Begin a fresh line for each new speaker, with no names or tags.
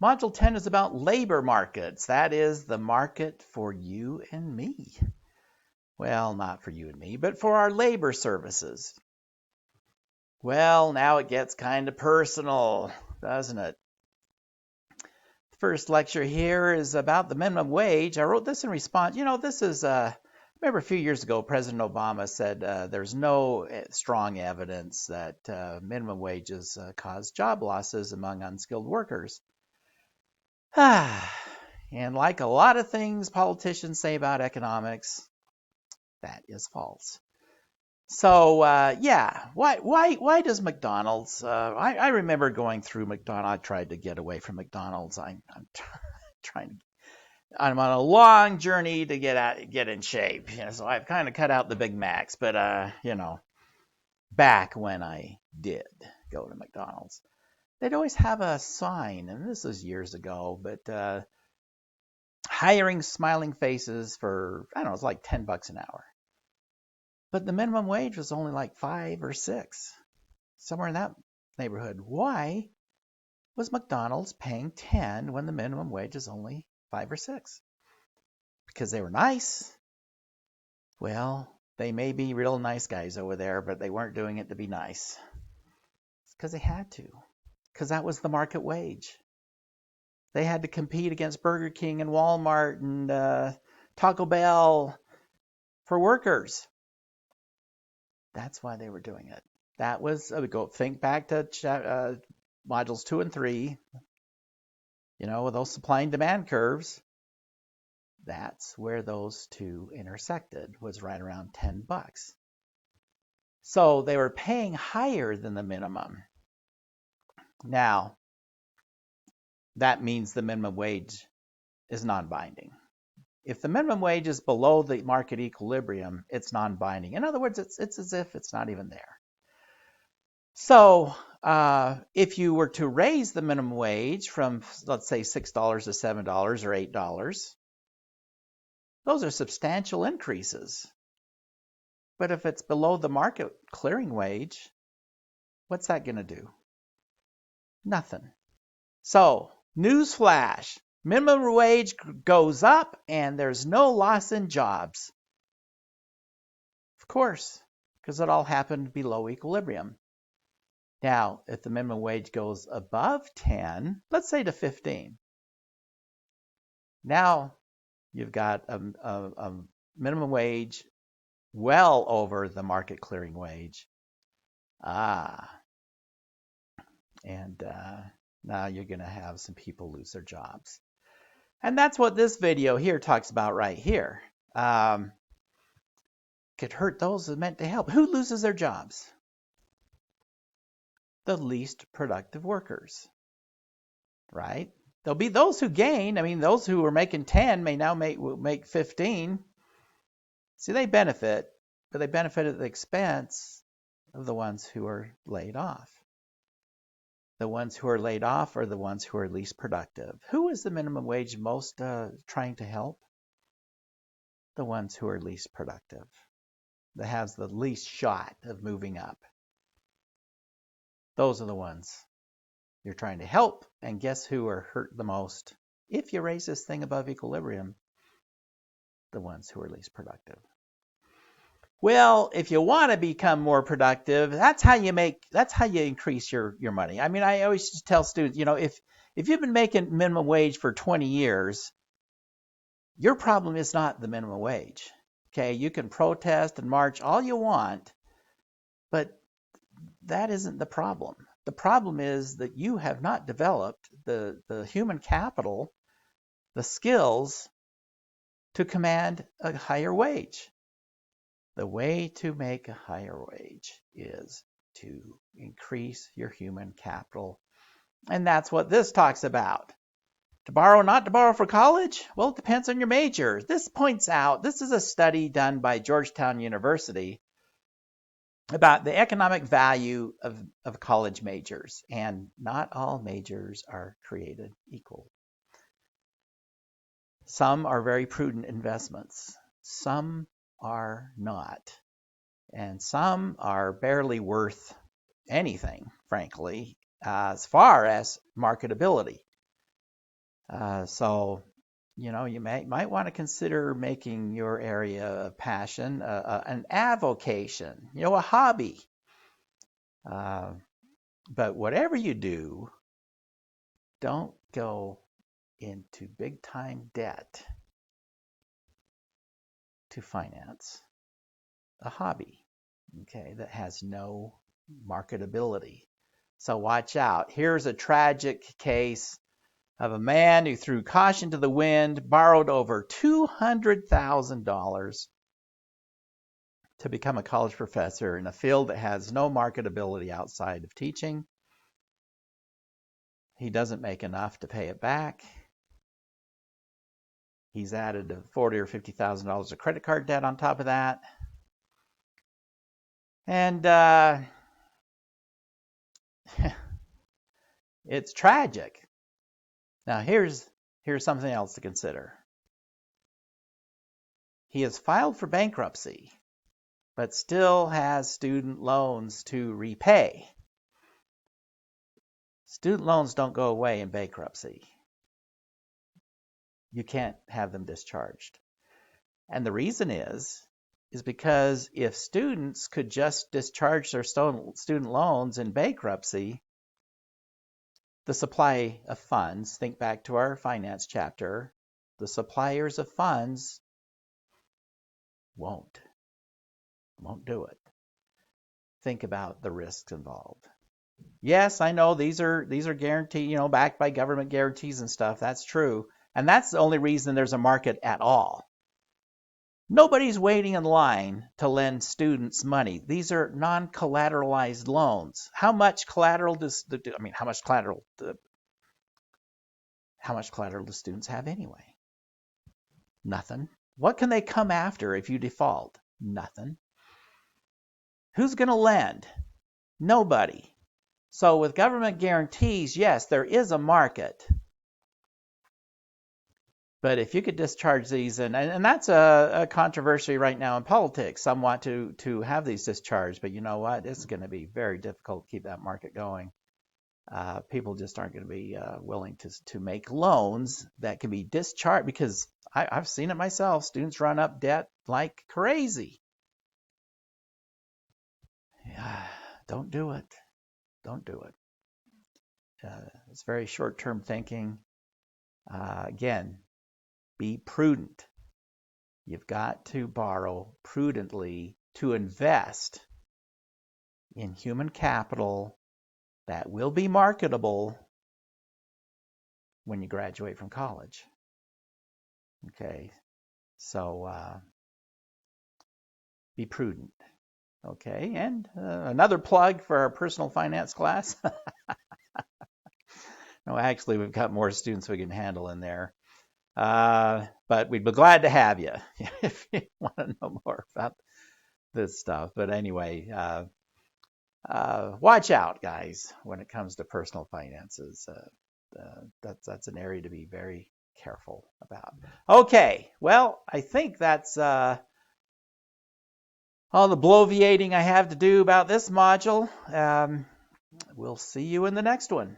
Module 10 is about labor markets. That is the market for you and me. Well, not for you and me, but for our labor services. Well, now it gets kind of personal, doesn't it? The first lecture here is about the minimum wage. I wrote this in response. This is, remember a few years ago, President Obama said there's no strong evidence that minimum wages cause job losses among unskilled workers. And like a lot of things politicians say about economics, that is false. So why does McDonald's? I remember going through McDonald's. I tried to get away from McDonald's. I'm trying. I'm on a long journey to get in shape. So I've kind of cut out the Big Macs. But back when I did go to McDonald's, they'd always have a sign, and this was years ago, but hiring smiling faces for, I don't know, it's like $10 an hour. But the minimum wage was only like 5 or 6, somewhere in that neighborhood. Why was McDonald's paying 10 when the minimum wage is only 5 or 6? Because they were nice? Well, they may be real nice guys over there, but they weren't doing it to be nice. It's because they had to. Because that was the market wage. They had to compete against Burger King and Walmart and Taco Bell for workers. That's why they were doing it. That was, think back to modules 2 and 3, with those supply and demand curves. That's where those two intersected, was right around $10. So they were paying higher than the minimum. Now, that means the minimum wage is non-binding. If the minimum wage is below the market equilibrium, it's non-binding. In other words, it's as if it's not even there. So if you were to raise the minimum wage from, let's say, $6 to $7 or $8, those are substantial increases. But if it's below the market clearing wage, what's that going to do? Nothing. So, newsflash, minimum wage goes up and there's no loss in jobs. Of course, because it all happened below equilibrium. Now, if the minimum wage goes above 10, let's say to 15, now you've got a minimum wage well over the market clearing wage. And now you're going to have some people lose their jobs. And that's what this video here talks about right here. Could hurt those that meant to help. Who loses their jobs? The least productive workers, right? There'll be those who gain. I mean, those who were making 10 may now make 15. See, they benefit, but they benefit at the expense of the ones who are laid off. The ones who are laid off are the ones who are least productive. Who is the minimum wage most trying to help? The ones who are least productive, that has the least shot of moving up. Those are the ones you're trying to help. And guess who are hurt the most if you raise this thing above equilibrium? The ones who are least productive. Well, if you want to become more productive, that's how you increase your money. I mean, I always just tell students, if you've been making minimum wage for 20 years, your problem is not the minimum wage. Okay, you can protest and march all you want, but that isn't the problem. The problem is that you have not developed the human capital, the skills to command a higher wage. The way to make a higher wage is to increase your human capital. And that's what this talks about. To borrow, not to borrow for college? Well, it depends on your major. This points out, this is a study done by Georgetown University about the economic value of college majors. And not all majors are created equal. Some are very prudent investments. Some are not. And some are barely worth anything, frankly, as far as marketability. So, you might want to consider making your area of passion an avocation, a hobby. But whatever you do, don't go into big time debt to finance a hobby, okay, that has no marketability. So watch out. Here's a tragic case of a man who threw caution to the wind, borrowed over $200,000 to become a college professor in a field that has no marketability outside of teaching. He doesn't make enough to pay it back. He's added $40,000 or $50,000 of credit card debt on top of that. And it's tragic. Now here's something else to consider. He has filed for bankruptcy, but still has student loans to repay. Student loans don't go away in bankruptcy. You can't have them discharged. And the reason is because if students could just discharge their student loans in bankruptcy, the supply of funds, think back to our finance chapter, the suppliers of funds won't do it. Think about the risks involved. Yes, I know these are guaranteed, backed by government guarantees and stuff. That's true. And that's the only reason there's a market at all. Nobody's waiting in line to lend students money. These are non-collateralized loans. How much collateral do students have anyway? Nothing. What can they come after if you default? Nothing. Who's going to lend? Nobody. So with government guarantees, yes, there is a market. But if you could discharge these, and that's a controversy right now in politics. Some want to have these discharged, but you know what? It's going to be very difficult to keep that market going. People just aren't going to be willing to make loans that can be discharged, because I've seen it myself. Students run up debt like crazy. Don't do it. Don't do it. It's very short-term thinking. Again, be prudent. You've got to borrow prudently to invest in human capital that will be marketable when you graduate from college. Okay, so be prudent. Okay, and another plug for our personal finance class. No, actually, we've got more students we can handle in there. But we'd be glad to have you if you want to know more about this stuff. But anyway, watch out, guys, when it comes to personal finances. That's an area to be very careful about. Okay, well, I think that's all the bloviating I have to do about this module. We'll see you in the next one.